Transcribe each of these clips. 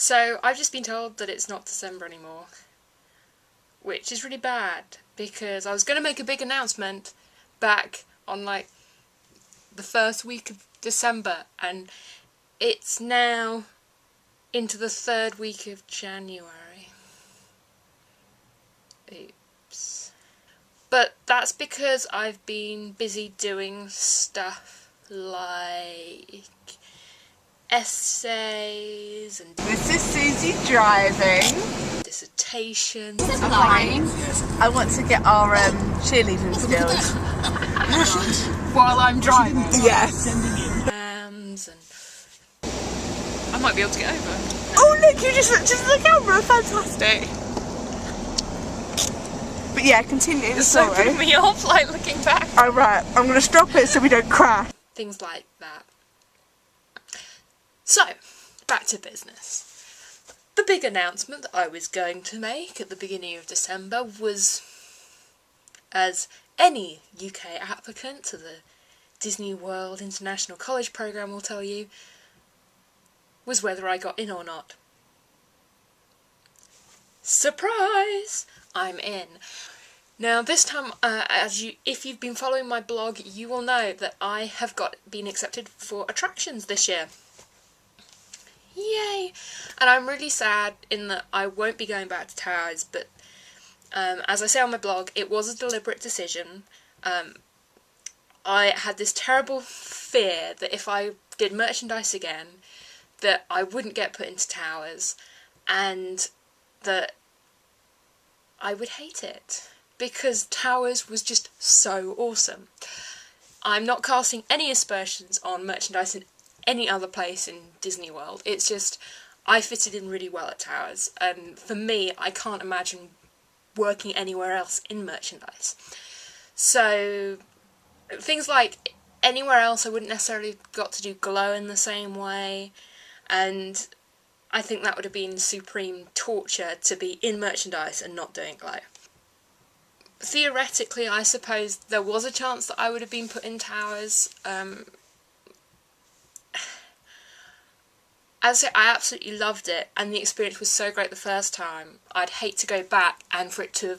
So I've just been told that it's not December anymore, which is really bad, because I was going to make a big announcement back on like the first week of December, and it's now into the third week of January. Oops. But that's because I've been busy doing stuff like essays and this is Suzie driving. Dissertations. I want to get our cheerleading skills. While I'm driving. Yes. And I might be able to get over. Oh look, you just looked into the camera, fantastic. But yeah, continue the story. So put me off, like looking back. Alright, I'm going to stop it so we don't crash. Things like that. So, back to business. The big announcement that I was going to make at the beginning of December was, as any UK applicant to the Disney World International College Programme will tell you, was whether I got in or not. Surprise! I'm in. Now this time, if you've been following my blog, you will know that I have been accepted for attractions this year. Yay! And I'm really sad in that I won't be going back to Towers, but as I say on my blog, it was a deliberate decision. I had this terrible fear that if I did merchandise again, that I wouldn't get put into Towers, and that I would hate it, because Towers was just so awesome. I'm not casting any aspersions on merchandise in any other place in Disney World. It's just, I fitted in really well at Towers, and for me, I can't imagine working anywhere else in merchandise. So, things like anywhere else I wouldn't necessarily have got to do glow in the same way, and I think that would have been supreme torture to be in merchandise and not doing glow. Theoretically, I suppose there was a chance that I would have been put in Towers. As I say, I absolutely loved it, and the experience was so great the first time. I'd hate to go back and for it to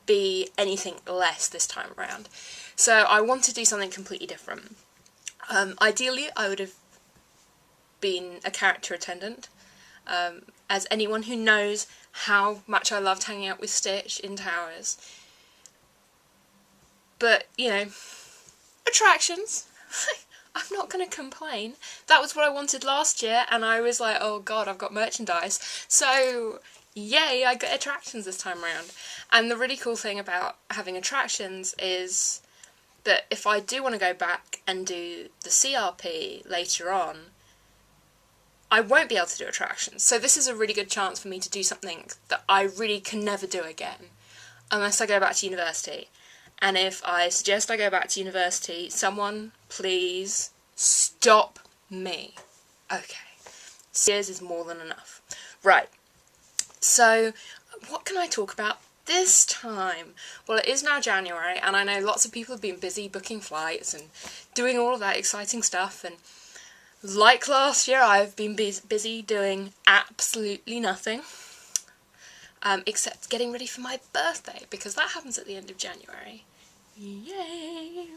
be anything less this time around. So I want to do something completely different. Ideally, I would have been a character attendant. As anyone who knows how much I loved hanging out with Stitch in Towers. But, you know, attractions. I'm not going to complain. That was what I wanted last year, and I was like, oh god, I've got merchandise. So, yay, I got attractions this time around. And the really cool thing about having attractions is that if I do want to go back and do the CRP later on, I won't be able to do attractions. So this is a really good chance for me to do something that I really can never do again, unless I go back to university. And if I suggest I go back to university, someone please stop me. Okay. 6 years is more than enough. Right. So, what can I talk about this time? Well, it is now January, and I know lots of people have been busy booking flights and doing all of that exciting stuff, and like last year, I've been busy doing absolutely nothing, except getting ready for my birthday, because that happens at the end of January. Yay!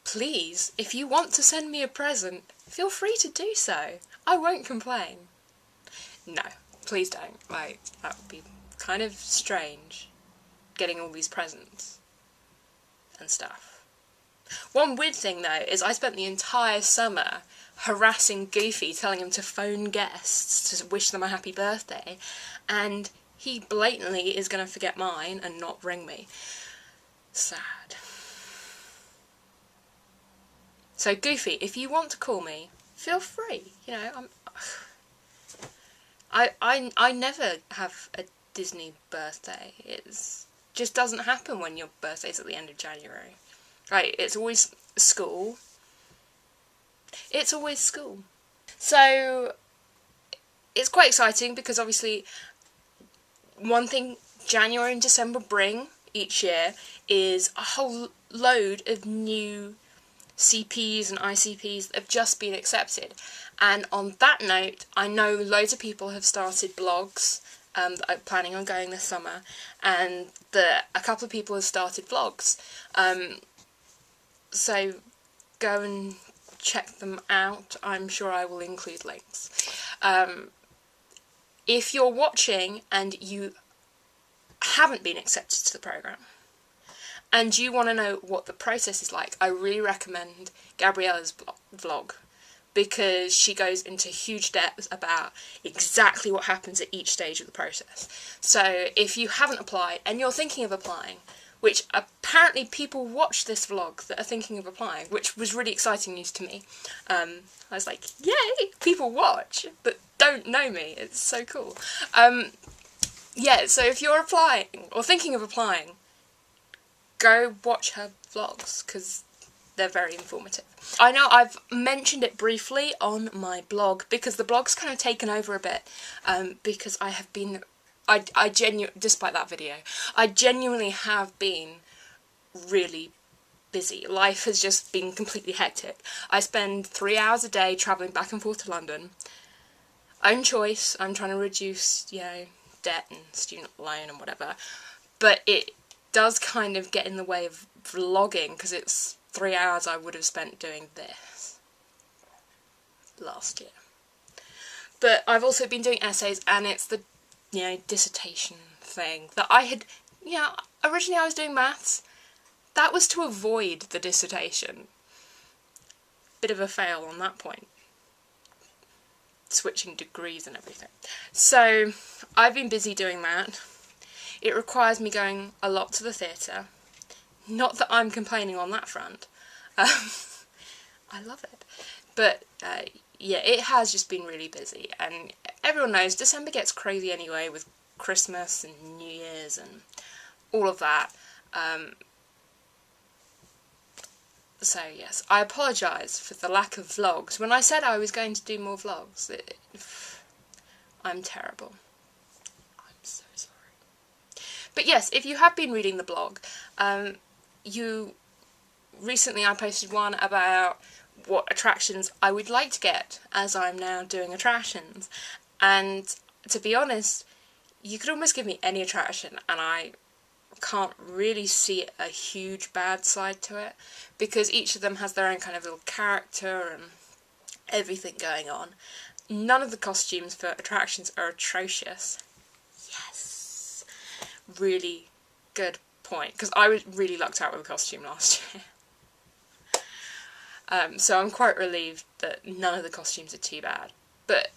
Please, if you want to send me a present, feel free to do so. I won't complain. No, please don't. Like, that would be kind of strange, getting all these presents and stuff. One weird thing, though, is I spent the entire summer harassing Goofy, telling him to phone guests to wish them a happy birthday, and he blatantly is going to forget mine and not ring me. Sad. So, Goofy, if you want to call me, feel free. You know, I never have a Disney birthday. It just doesn't happen when your birthday's at the end of January. Right, it's always school. It's always school. So, it's quite exciting because obviously one thing January and December bring each year is a whole load of new CPs and ICPs that have just been accepted. And on that note, I know loads of people have started blogs that I'm planning on going this summer, and a couple of people have started vlogs. So go and check them out. I'm sure I will include links. If you're watching and you haven't been accepted to the programme, and you want to know what the process is like, I really recommend Gabriella's vlog, because she goes into huge depth about exactly what happens at each stage of the process. So if you haven't applied and you're thinking of applying, which apparently people watch this vlog that are thinking of applying, which was really exciting news to me. I was like, yay, people watch but don't know me. It's so cool. Yeah, so if you're applying or thinking of applying, go watch her vlogs, because they're very informative. I know I've mentioned it briefly on my blog, because the blog's kind of taken over a bit, because I have been, despite that video, I genuinely have been really busy. Life has just been completely hectic. I spend 3 hours a day travelling back and forth to London. Own choice, I'm trying to reduce, debt and student loan and whatever, but it does kind of get in the way of vlogging, because it's 3 hours I would have spent doing this last year. But I've also been doing essays, and it's the, dissertation thing that I had, originally I was doing maths. That was to avoid the dissertation. Bit of a fail on that point. Switching degrees and everything. So I've been busy doing that. It requires me going a lot to the theatre. Not that I'm complaining on that front. I love it. But yeah, it has just been really busy, and everyone knows December gets crazy anyway with Christmas and New Year's and all of that. So yes, I apologise for the lack of vlogs. When I said I was going to do more vlogs, I'm terrible. I'm so sorry. But yes, if you have been reading the blog, recently I posted one about what attractions I would like to get, as I'm now doing attractions. And to be honest, you could almost give me any attraction and I can't really see a huge bad side to it, because each of them has their own kind of little character and everything going on. None of the costumes for attractions are atrocious. Yes! Really good point, because I was really lucked out with a costume last year. So I'm quite relieved that none of the costumes are too bad. But,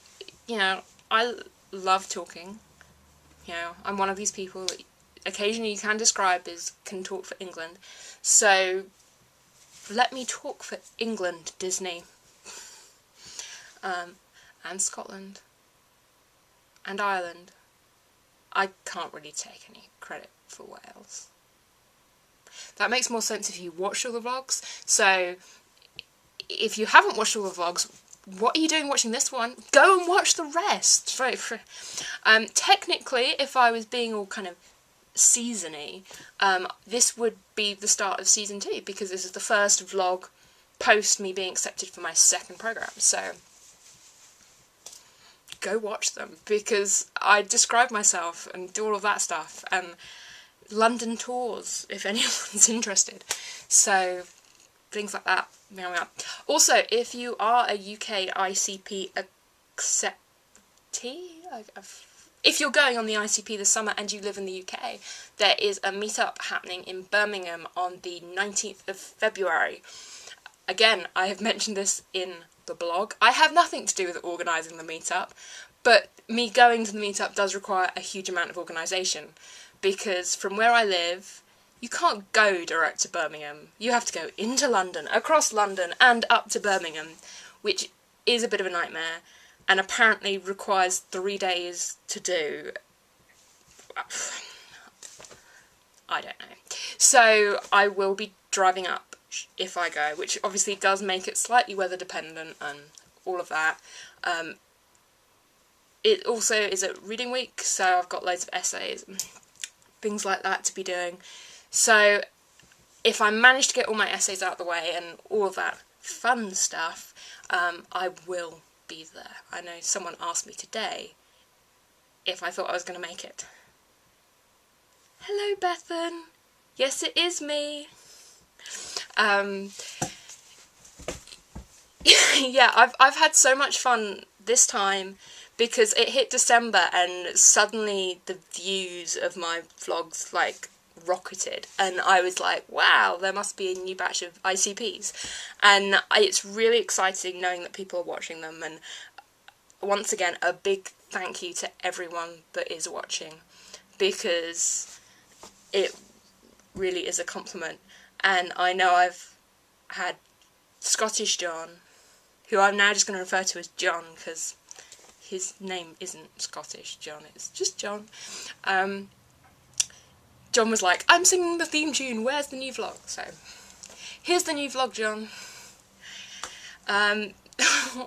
I love talking. I'm one of these people that occasionally you can describe as can talk for England. So let me talk for England, Disney. And Scotland. And Ireland. I can't really take any credit for Wales. That makes more sense if you watch all the vlogs. So if you haven't watched all the vlogs, what are you doing watching this one? Go and watch the rest. Technically, if I was being all kind of season-y, this would be the start of season 2, because this is the first vlog post me being accepted for my second programme. So go watch them, because I describe myself and do all of that stuff, and London tours if anyone's interested. So things like that. Meow meow. Also, if you are a UK ICP acceptee, if you're going on the ICP this summer and you live in the UK, there is a meetup happening in Birmingham on the 19th of February. Again, I have mentioned this in the blog. I have nothing to do with organising the meetup, but me going to the meetup does require a huge amount of organisation, because from where I live, you can't go direct to Birmingham. You have to go into London, across London, and up to Birmingham, which is a bit of a nightmare, and apparently requires 3 days to do. I don't know. So I will be driving up if I go, which obviously does make it slightly weather dependent and all of that. It also is a reading week, so I've got loads of essays and things like that to be doing. So if I manage to get all my essays out of the way and all of that fun stuff, I will be there. I know someone asked me today if I thought I was going to make it. Hello, Bethan. Yes, it is me. Yeah, I've had so much fun this time because it hit December and suddenly the views of my vlogs like rocketed, and I was like, wow, there must be a new batch of ICPs, and it's really exciting knowing that people are watching them. And once again, a big thank you to everyone that is watching, because it really is a compliment. And I know I've had Scottish John, who I'm now just going to refer to as John because his name isn't Scottish John, it's just John. John was like, I'm singing the theme tune, where's the new vlog? So, here's the new vlog, John.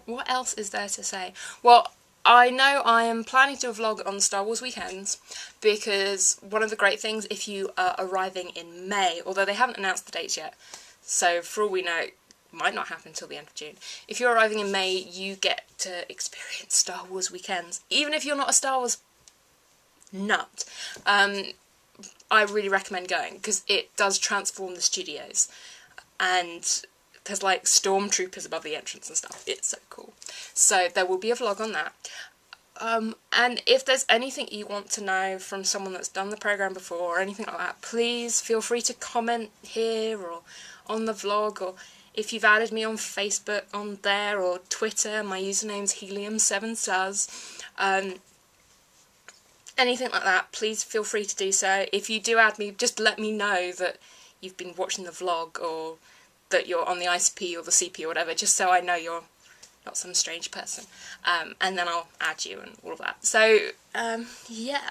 What else is there to say? Well, I know I am planning to vlog on Star Wars weekends, because one of the great things, if you are arriving in May, although they haven't announced the dates yet, so for all we know, it might not happen until the end of June. If you're arriving in May, you get to experience Star Wars weekends, even if you're not a Star Wars nut. I really recommend going, because it does transform the studios, and there's like stormtroopers above the entrance and stuff. It's so cool. So there will be a vlog on that. And if there's anything you want to know from someone that's done the programme before or anything like that, please feel free to comment here or on the vlog, or if you've added me on Facebook, on there, or Twitter, my username's helium7stars. Anything like that, please feel free to do so. If you do add me, just let me know that you've been watching the vlog, or that you're on the ICP or the CP or whatever, just so I know you're not some strange person. And then I'll add you and all of that. So, yeah.